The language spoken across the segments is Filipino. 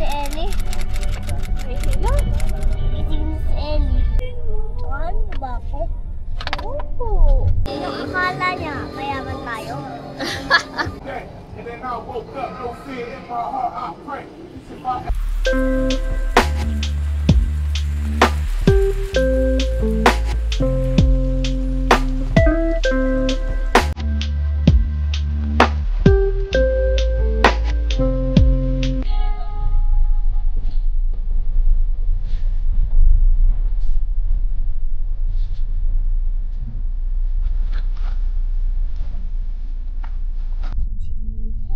si Ellie. Ay, hello. Gising na si Ellie. Ano ba ako? Opo. Yung akala niya, mayaman tayo. And then I woke up, no fear in my heart, I pray.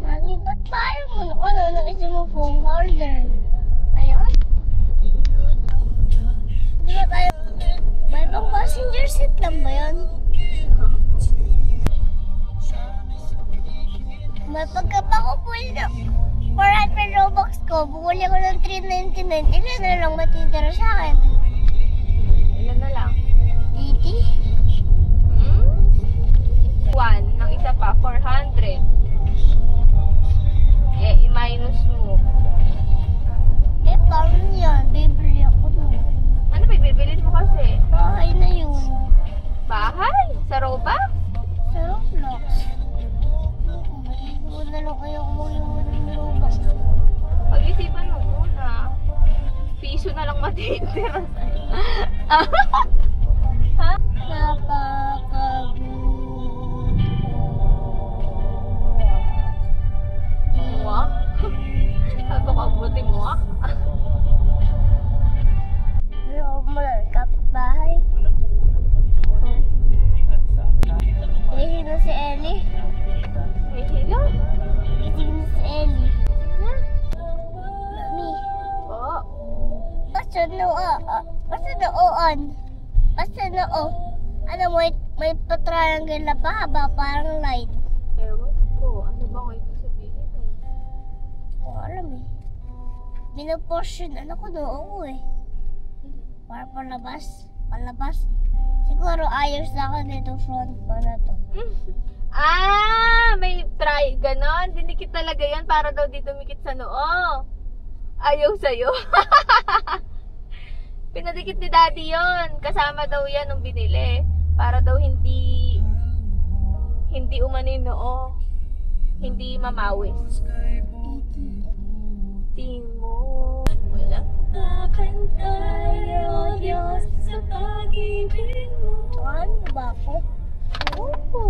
Mami, ba't tayo mo na isa mo phone order? Ayun? Di ba tayo, may pang passenger seat lang ba yun? May pagkapa ko po yun, 400 Robux ko, bukuli ko ng 399, ilan na lang matitira sa akin? Ilan na lang? 80? 1. Ng isa pa, 400. Eh, i-minus mo. Eh, paano yan? Bibili ako nun. Ano ba bibilin mo kasi? Bahay na yun. Bahay? Sa Robux? Sa Roblox. Hindi na lang kayo umuwi ng Robux. Pag-isipan mo muna. Piso na lang matitira sa'yo. Ha? Muwak? Napakabuti muwak? Ayaw mo lang kapitbahay. Gising na si Ellie. Ay, hello? Gising na si Ellie. Na? Mami, Po? basta na o-on. Basta na o. Ano, may pa-triangle na pahaba, parang line. Ewan ko. Ano ba ang ibig sabihin eh? Hindi ko alam eh. Binaportion, ano ko doon ako eh. Para palabas. Siguro ayos na ako dito front pa na to. May try. Ganon. Dinikit talaga yan para daw di dumikit sa noo. Ayaw sa'yo. Pinadikit ni Daddy yon. Kasama daw yan nung binili. Para daw hindi umano yung noo. Hindi mamawis. Tingin mo. Wala. Akin tayo, Diyos, sa pag-ibig mo. Ano ba ako? Opo.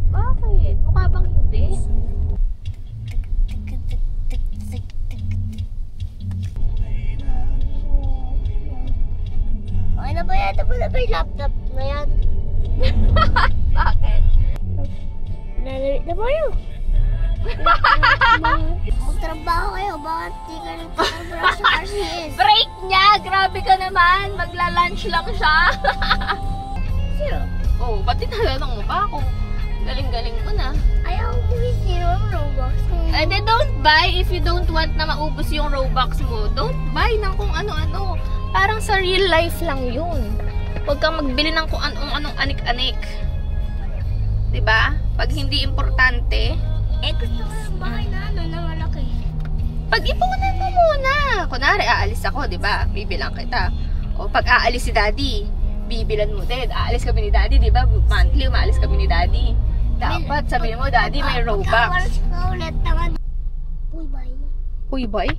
Bakit? Mukha bang hindi? Okay na ba yan? Ano na ba yung laptop na yan? Bakit? Nalalit na ba yun? Magtrabaho kayo, bakit di ka nagtatrabaho sa RCS? Break niya! Grabe ka naman! Magla-lunch lang siya! Sino? Oh, ba't tinatanong mo pa ako? Galing-galing mo na. Ayaw ko zero Robux. Then don't buy if you don't want na maubos yung Robux mo. Don't buy ng kung ano-ano. Parang sa real life lang yun. Huwag kang magbili ng kung anong anik-anik. Diba? Pag hindi importante, Eh, gusto ko ng bahay na na malaki. pag-ipunan mo muna. Kunwari, aalis ako, diba? Bibilang kita. O pag aalis si Daddy, bibilan mo din. Aalis kami ni Daddy, diba? Monthly, umaalis kami ni Daddy. Dapat sabihin mo, Daddy, may Robux. Pagkawalas ka ulit naman. Uy, bye. Uy, boy.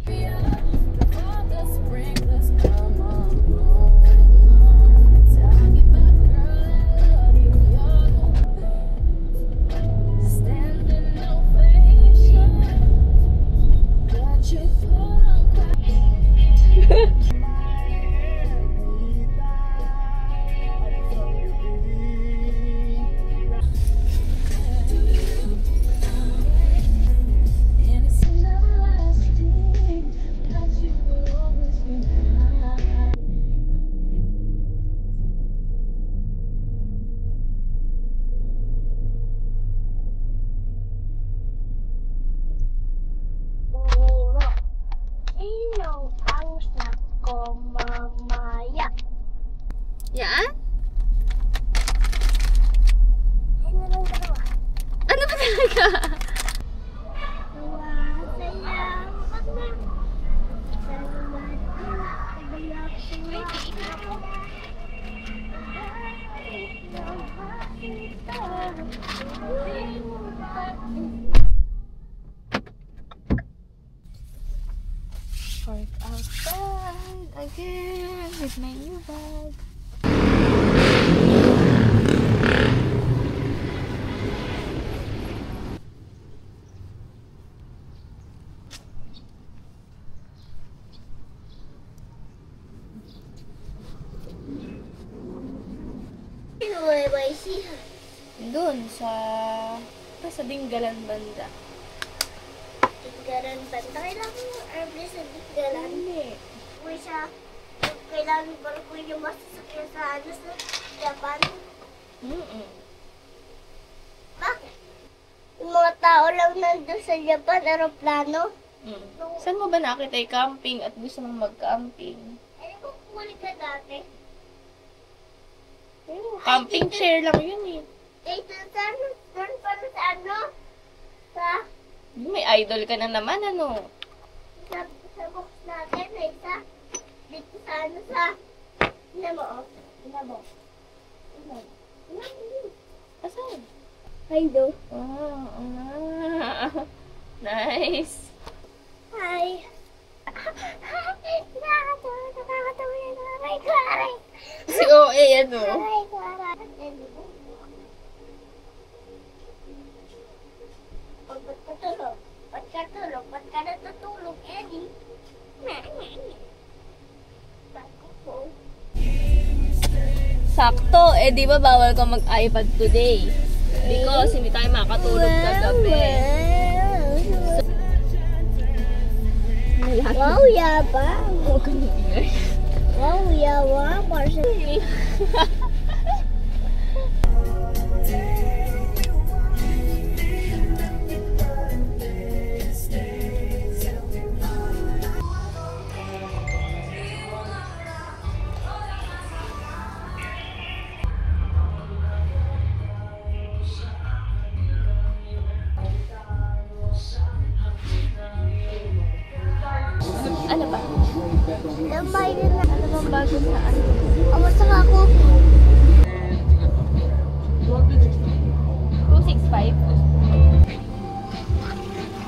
Yan? Ano lang dalawa? Ano ba talaga? Park outside again with my new bag. Doon sa Dinggalan banda. Dinggalan banda? Kailangan yung airplane sa Dinggalan? Hindi. Kung siya, kailangan barko yung masasakyan sa Japan? Bakit? Yung mga tao lang nandun sa Japan, aeroplano? Saan mo ba nakita yung camping at gusto mong mag-camping? Ano kung huli ka dati? Camping chair lang yun eh. Eh, doon pala sa ano? May idol ka na naman, ano? Sa box natin, may isa. Dito sa ano sa... Ina mo, oh. Ina mo. Asan? Hi, do. Nice. Hi. Nakakatawa yan. Aray ko, aray. Si OA, ano? Aray ko, aray. Ba't ka tulog? Ba't ka tulog? Ba't ka natutulog, Eddie? Sakto, eh di ba bawal ka mag-iPad today? Because hindi tayo makatulog kagabi. Wow, yabang. Wow, yabang. Ano ba? Lambay din na. Ano bang bago na ano? Kamusta ka ako? 265?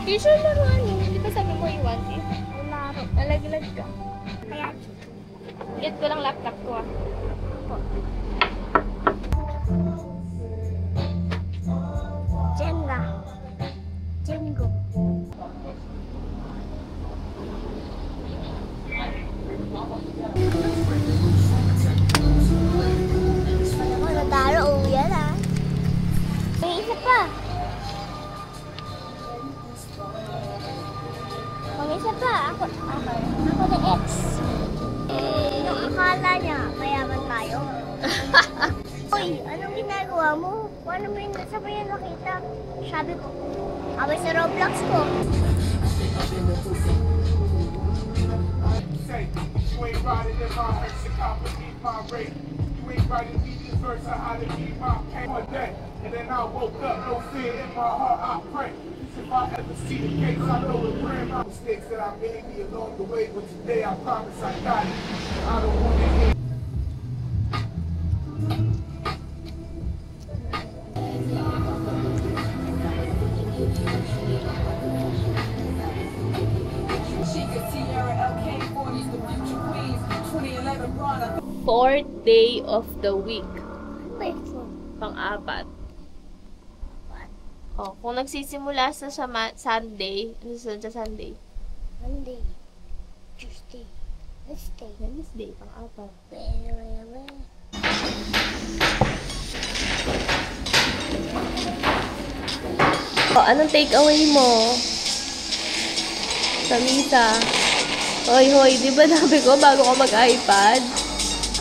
Usual laruan eh. Di ba sabi mo you want it? Laro. Nalaglag ka. Kaya, Get ko lang laptop ko ah. Jenga. Jengo. Alam mo, natalo. Uwi yan ah. May isa pa. May isa pa. Ako na X. Yung akala niya, mayaman tayo. Uy, anong ginagawa mo? Paano mo yun? Saan mo yun nakita? Sabi ko, abay sa Roblox ko. Say, you ain't riding in my heart, so compliment my rate. You ain't writing me this verse on how to keep my pain one day. And then I woke up, no fear in my heart, I pray. If I ever see the case, I know the brand. My mistakes that I made me along the way, but today I promise I got it. I don't want to hear. Fourth day of the week. Wait for Pang-apat. Oh, kung nagsisimula sa Sunday, ano sa Sunday? Monday, Tuesday, Wednesday, Wednesday, pang-apat. Oh, anong take away mo? Sa misa. Hoy, di ba sabi ko bago ko mag-iPad?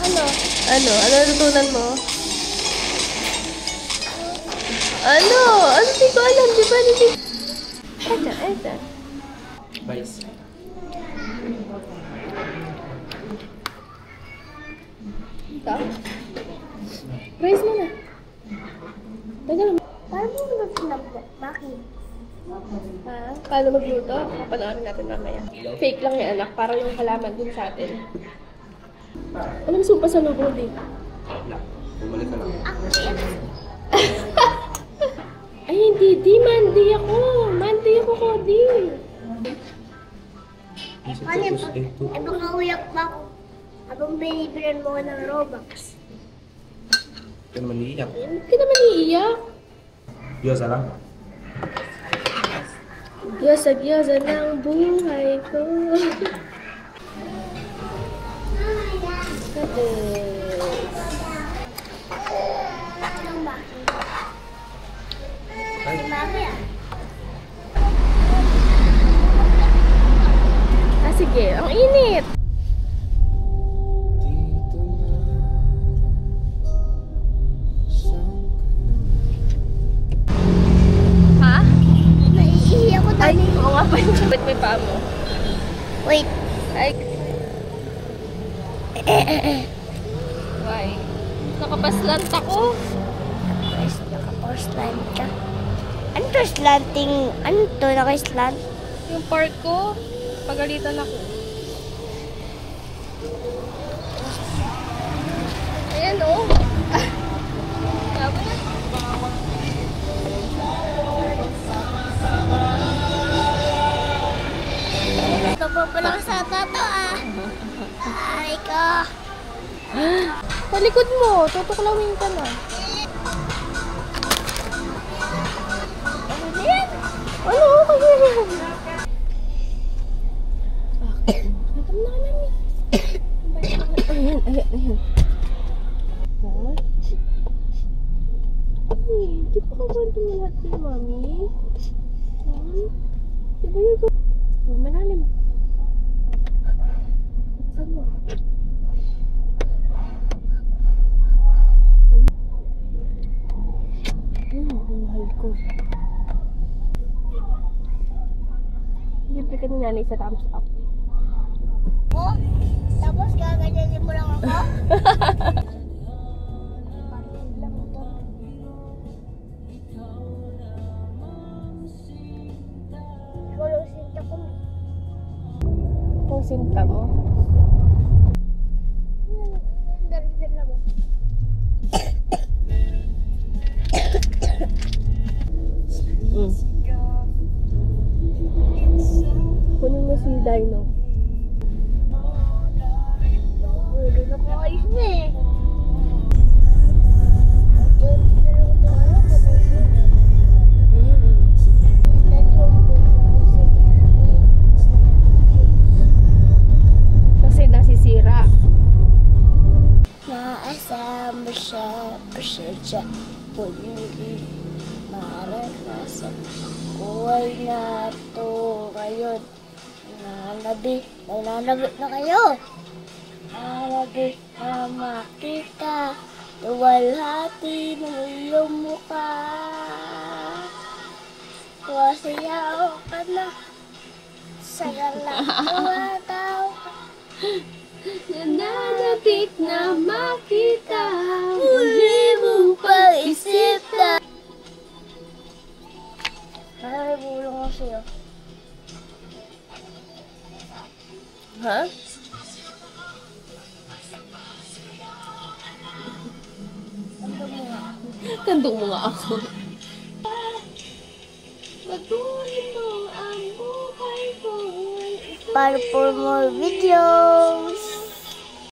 Ano? Ano natutunan mo? Ano? Di ko alam, di ba? Ito. Vice. Ito? Raise mo na. Teka lang. Paano mo nagsinabot? Bakit? Ha? Paano magluto? Papanoorin natin mamaya. Fake lang yan, anak. Para yung halaman din sa atin. Anong supa sa lubong din? Bumalik ka lang. Ay, hindi. Di, Mandy ako. Mandy ako, Cody. Paano yun? Eh, baka uyak pa ako. Habang binibilan mo ko ng Robux. Ito naman iiyak. Hindi ka naman iiyak. Diyosa lang. Gyosa-gyosa ng buhay ko. Anong ba? Ay, Si Mami ah. Ah, sige. Ang init. Dito na, saan ka na? Ha? Naiiyak ko Ay, dali. oo nga pa yun. Ba't may paa mo? Wait. Ay. Why? Nakapaslant ako. Guys, naka-slant ka. Ano to slanting? Ano to? Naka-slant? Yung part ko, pagalitan ako. Ayan o. Oh. Tama na. Napapalang sa tato ah. Ay ko. Sa likod mo, tutuklawin ka na. Ano yan? Ano? Kaya yan. Bakit? Natam na ka namin. Ayan, ayan, ayan. Ha? Uy, di pa kakwento mo lahat kay Mami? Ha? Di ba yung malalim? Saan mo? Ang mahal ko. Libre ka ni nanay sa thumbs up. Oh, tapos gaganyanin mo lang ako? Pati lang to. Ikaw lang sinta ko. Kung sinta mo. Dala mo. Kunin mo si Dino. Ulo na ko ayos na eh. Kasi nasisira. Naasama siya, pasensya, puli, maranasan, buhay na to ngayon. Nananabi na kayo. Nananabi na makita, luwalhati ng iyong mukha. Wasayaw ka na, sagalak tumataw ka. Nananabik na makita. Huli mong pag-isip na. Ay, bulong ko sa'yo. Ha? Kandong mo nga ako. Patuloy mo ang buhay ko. Para for more videos.